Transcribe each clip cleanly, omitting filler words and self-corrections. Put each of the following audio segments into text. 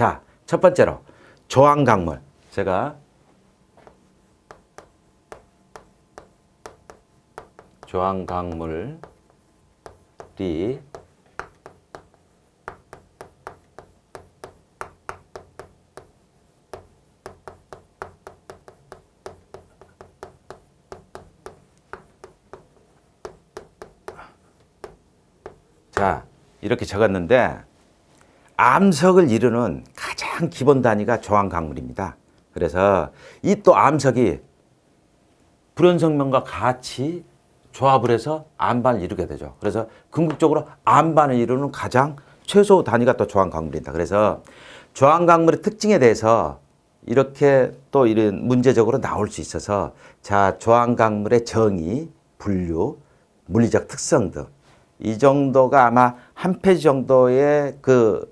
자, 첫 번째로 조항강물. 제가 조항강물이 자, 이렇게 적었는데 암석을 이루는 가장 기본 단위가 조항강물입니다. 그래서 이 또 암석이 불연성면과 같이 조합을 해서 암반을 이루게 되죠. 그래서 궁극적으로 암반을 이루는 가장 최소 단위가 또 조항강물입니다. 그래서 조항강물의 특징에 대해서 이렇게 또 이런 문제적으로 나올 수 있어서 자, 조항강물의 정의, 분류, 물리적 특성 등 이 정도가 아마 한 페이지 정도의 그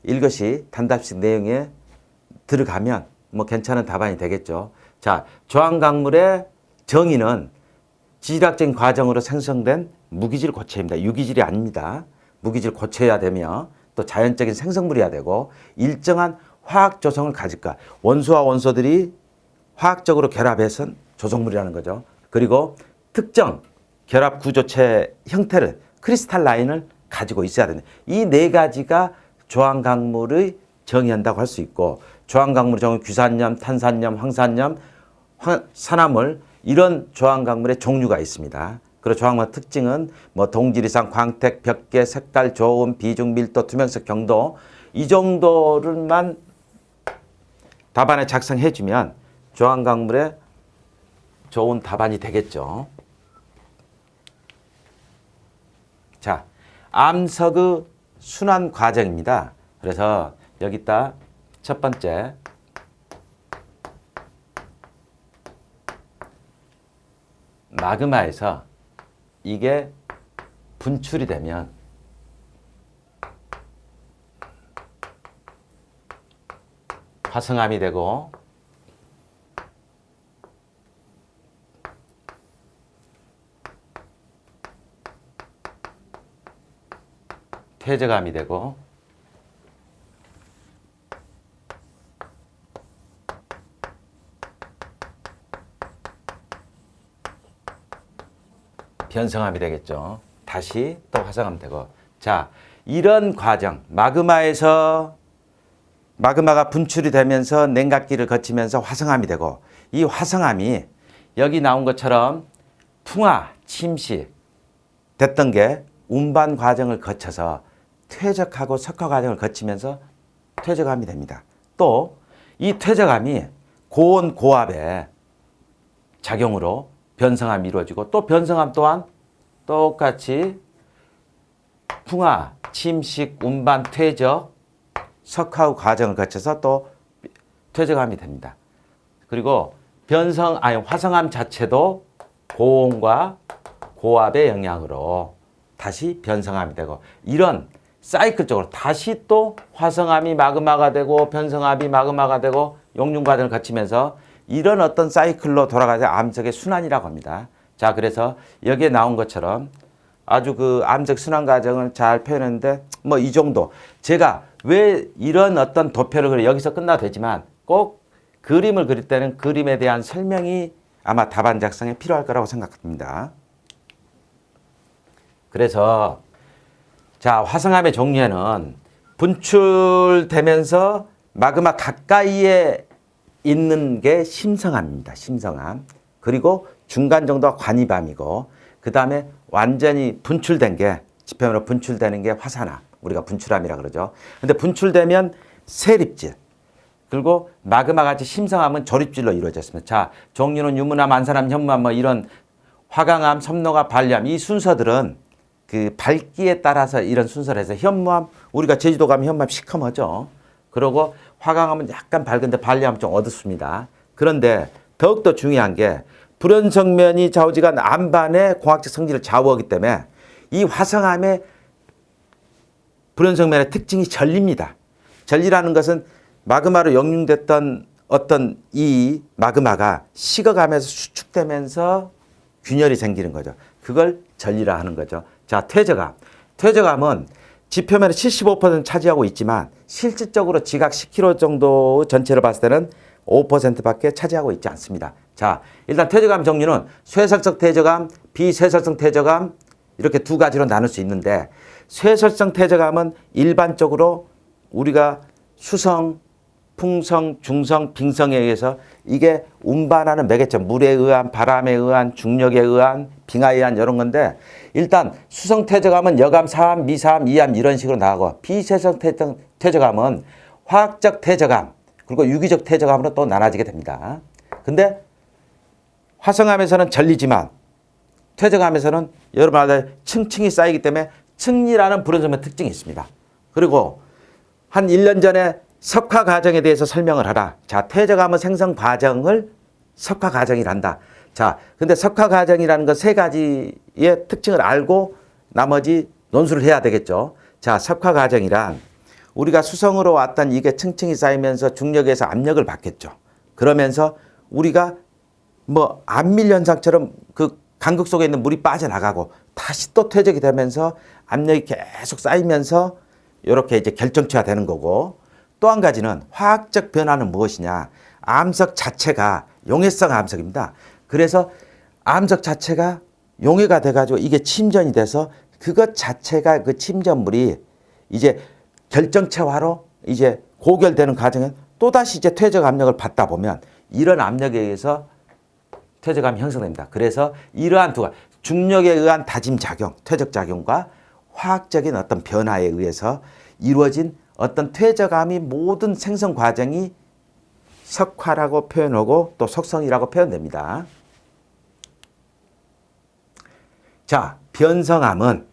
이것이 단답식 내용에 들어가면 뭐 괜찮은 답안이 되겠죠. 자, 조항강물의 정의는 지질학적인 과정으로 생성된 무기질 고체입니다. 유기질이 아닙니다. 무기질 고체여야 되며 또 자연적인 생성물이어야 되고 일정한 화학 조성을 가질까. 원소와 원소들이 화학적으로 결합해서 조성물이라는 거죠. 그리고 특정 결합 구조체 형태를 크리스탈 라인을 가지고 있어야 된다. 이 네 가지가 조항강물의 정의한다고 할 수 있고 조항강물의 정의 규산염, 탄산염, 황산염, 산화물 이런 조항강물의 종류가 있습니다. 그리고 조항물 특징은 뭐 동질 이상, 광택, 벽계, 색깔, 조음, 비중, 밀도, 투명성, 경도 이 정도를만 답안에 작성해주면 조항강물의 좋은 답안이 되겠죠. 자, 암석의 순환 과정입니다. 그래서 여기다 첫 번째 마그마에서 이게 분출이 되면 화성암이 되고 퇴적암이 되고 변성암이 되겠죠. 다시 또 화성암 되고. 자, 이런 과정 마그마에서 마그마가 분출이 되면서 냉각기를 거치면서 화성암이 되고 이 화성암이 여기 나온 것처럼 풍화, 침식 됐던 게 운반 과정을 거쳐서 퇴적하고 석화 과정을 거치면서 퇴적암이 됩니다. 또 이 퇴적암이 고온 고압의 작용으로 변성암이 이루어지고 또 변성암 또한 똑같이 풍화, 침식, 운반, 퇴적, 석화 과정을 거쳐서 또 퇴적암이 됩니다. 그리고 화성암 자체도 고온과 고압의 영향으로 다시 변성암이 되고 이런 사이클적으로 다시 또 화성암이 마그마가 되고 변성암이 마그마가 되고 용융 과정을 거치면서 이런 어떤 사이클로 돌아가는 암석의 순환이라고 합니다. 자, 그래서 여기에 나온 것처럼 아주 그 암석 순환 과정을 잘 표현했는데 뭐 이 정도. 제가 왜 이런 어떤 도표를 그려 여기서 끝나도 되지만 꼭 그림을 그릴 때는 그림에 대한 설명이 아마 답안 작성에 필요할 거라고 생각합니다. 그래서 자, 화성암의 종류에는 분출되면서 마그마 가까이에 있는 게 심성암입니다. 심성암. 그리고 중간 정도가 관이암이고 그 다음에 완전히 분출된 게 지표면으로 분출되는 게 화산암. 우리가 분출암이라 그러죠. 근데 분출되면 세립질. 그리고 마그마 같이 심성암은 조립질로 이루어졌습니다. 자, 종류는 유문암, 안산암, 현무암 뭐 이런 화강암, 섬노암, 발리암 이 순서들은 그 밝기에 따라서 이런 순서를 해서 현무암, 우리가 제주도 가면 현무암 시커멓죠. 그리고 화강암은 약간 밝은데 발리암은 좀 어둡습니다. 그런데 더욱더 중요한 게 불연성면이 좌우지간 암반의 공학적 성질을 좌우하기 때문에 이 화성암의 불연성면의 특징이 전리입니다. 전리라는 것은 마그마로 역융됐던 어떤 이 마그마가 식어가면서 수축되면서 균열이 생기는 거죠. 그걸 전리라 하는 거죠. 자, 퇴적암. 퇴적암은 지표면에 75% 차지하고 있지만 실질적으로 지각 10km 정도 전체를 봤을 때는 5%밖에 차지하고 있지 않습니다. 자, 일단 퇴적암 종류는 쇠설성 퇴적암, 비쇠설성 퇴적암 이렇게 두 가지로 나눌 수 있는데 쇠설성 퇴적암은 일반적으로 우리가 수성, 풍성, 중성, 빙성에 의해서 이게 운반하는 매개체, 물에 의한, 바람에 의한, 중력에 의한, 빙하에 의한 이런 건데 일단 수성 퇴적암은 여암, 사암, 미사암, 이암 이런 식으로 나가고 비쇠성 퇴적암은 화학적 퇴적암 그리고 유기적 퇴적암으로 또 나눠지게 됩니다. 근데 화성암에서는 전리지만 퇴적암에서는 여러분마다 층층이 쌓이기 때문에 층리라는 불연성의 특징이 있습니다. 그리고 한 1년 전에 석화 과정에 대해서 설명을 하라. 자, 퇴적암의 생성 과정을 석화 과정이란다. 자, 근데 석화 과정이라는 것 세 가지의 특징을 알고 나머지 논술을 해야 되겠죠. 자, 석화 과정이란 우리가 수성으로 왔던 이게 층층이 쌓이면서 중력에서 압력을 받겠죠. 그러면서 우리가 뭐 안밀 현상처럼 그 간극 속에 있는 물이 빠져나가고 다시 또 퇴적이 되면서 압력이 계속 쌓이면서 이렇게 이제 결정체가 되는 거고 또 한 가지는 화학적 변화는 무엇이냐. 암석 자체가 용해성 암석입니다. 그래서 암석 자체가 용해가 돼가지고 이게 침전이 돼서 그것 자체가 그 침전물이 이제 결정체화로 이제 고결되는 과정에 또다시 이제 퇴적 압력을 받다 보면 이런 압력에 의해서 퇴적암이 형성됩니다. 그래서 이러한 두 가지 중력에 의한 다짐 작용, 퇴적 작용과 화학적인 어떤 변화에 의해서 이루어진 어떤 퇴적암이 모든 생성 과정이 석화라고 표현하고 또 속성이라고 표현됩니다. 자, 변성암은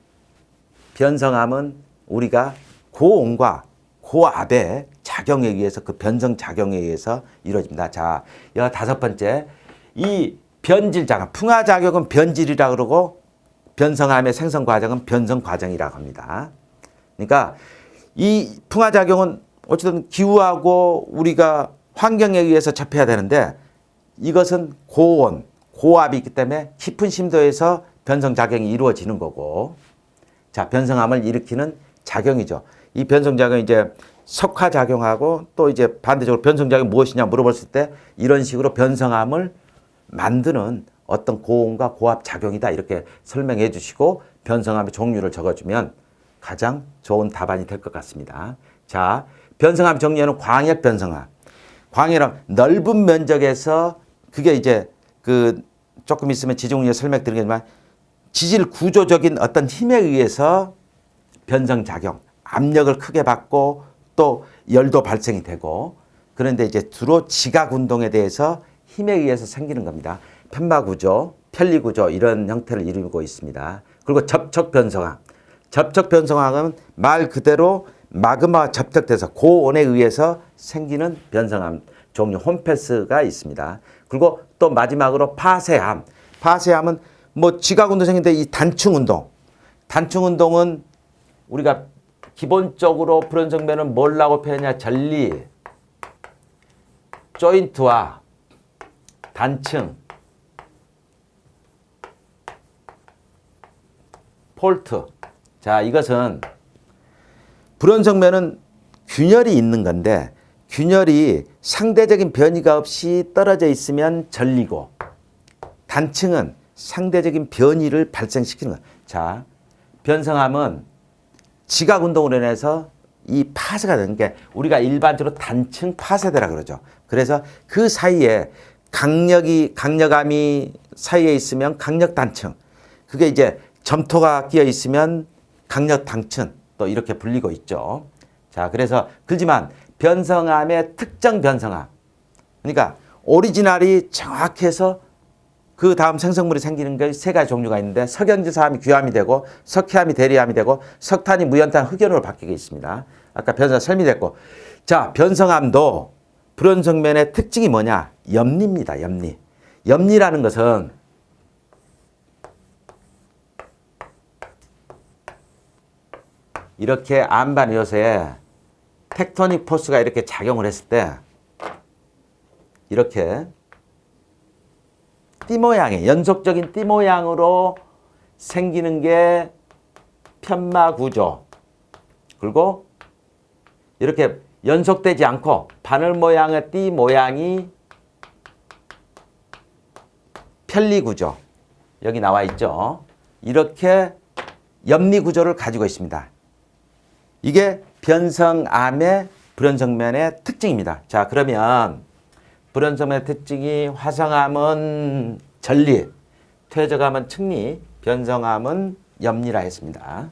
우리가 고온과 고압의 작용에 의해서 그 변성 작용에 의해서 이루어집니다. 자, 다섯 번째 이 변질 작용, 풍화 작용은 변질이라고 그러고 변성암의 생성 과정은 변성 과정이라고 합니다. 그러니까 이 풍화 작용은 어쨌든 기후하고 우리가 환경에 의해서 접해야 되는데 이것은 고온, 고압이 있기 때문에 깊은 심도에서 변성 작용이 이루어지는 거고 자, 변성암을 일으키는 작용이죠. 이 변성 작용이 이제 석화 작용하고 또 이제 반대적으로 변성 작용이 무엇이냐 물어봤을 때 이런 식으로 변성암을 만드는 어떤 고온과 고압 작용이다 이렇게 설명해 주시고 변성암의 종류를 적어주면 가장 좋은 답안이 될 것 같습니다. 자, 변성암 정리에는 광역 변성암. 광역은 넓은 면적에서 그게 이제 그 조금 있으면 지중리에 설명드리겠지만 지질 구조적인 어떤 힘에 의해서 변성 작용, 압력을 크게 받고 또 열도 발생이 되고 그런데 이제 주로 지각 운동에 대해서 힘에 의해서 생기는 겁니다. 편마구조, 편리구조 이런 형태를 이루고 있습니다. 그리고 접촉 변성암. 접촉 변성암은 말 그대로 마그마와 접촉돼서 고온에 의해서 생기는 변성암 종류 홈패스가 있습니다. 그리고 또 마지막으로 파쇄암. 파쇄암은 뭐 지각 운동 생기는데 이 단층 운동. 단층 운동은 우리가 기본적으로 불연성면은 뭐라고 표현하냐. 전리, 조인트와 단층, 폴트. 자, 이것은 불연성면은 균열이 있는 건데 균열이 상대적인 변이가 없이 떨어져 있으면 전리고 단층은 상대적인 변이를 발생시키는 거예요. 자, 변성암은 지각 운동으로 인해서 이 파쇄가 되는 게 우리가 일반적으로 단층 파쇄대라 그러죠. 그래서 그 사이에 강력암이 사이에 있으면 강력단층, 그게 이제 점토가 끼어 있으면 강력단층 또 이렇게 불리고 있죠. 자, 그래서 그렇지만 변성암의 특정 변성암, 그러니까 오리지널이 정확해서 그 다음 생성물이 생기는 게 세 가지 종류가 있는데 석영지사암이 귀암이 되고 석회암이 대리암이 되고 석탄이 무연탄 흑연으로 바뀌게 있습니다. 아까 변성암 설명됐고 자, 변성암도 불연성면의 특징이 뭐냐? 염리입니다. 염리. 염리라는 것은 이렇게 안반 요소에 텍토닉 포스가 이렇게 작용을 했을 때 이렇게 띠 모양의 연속적인 띠 모양으로 생기는 게 편마 구조. 그리고 이렇게 연속되지 않고 바늘 모양의 띠 모양이 편리구조 여기 나와 있죠. 이렇게 염리구조를 가지고 있습니다. 이게 변성암의 불연성면의 특징입니다. 자, 그러면 불연성면의 특징이 화성암은 전리, 퇴적암은 측리, 변성암은 염리라 했습니다.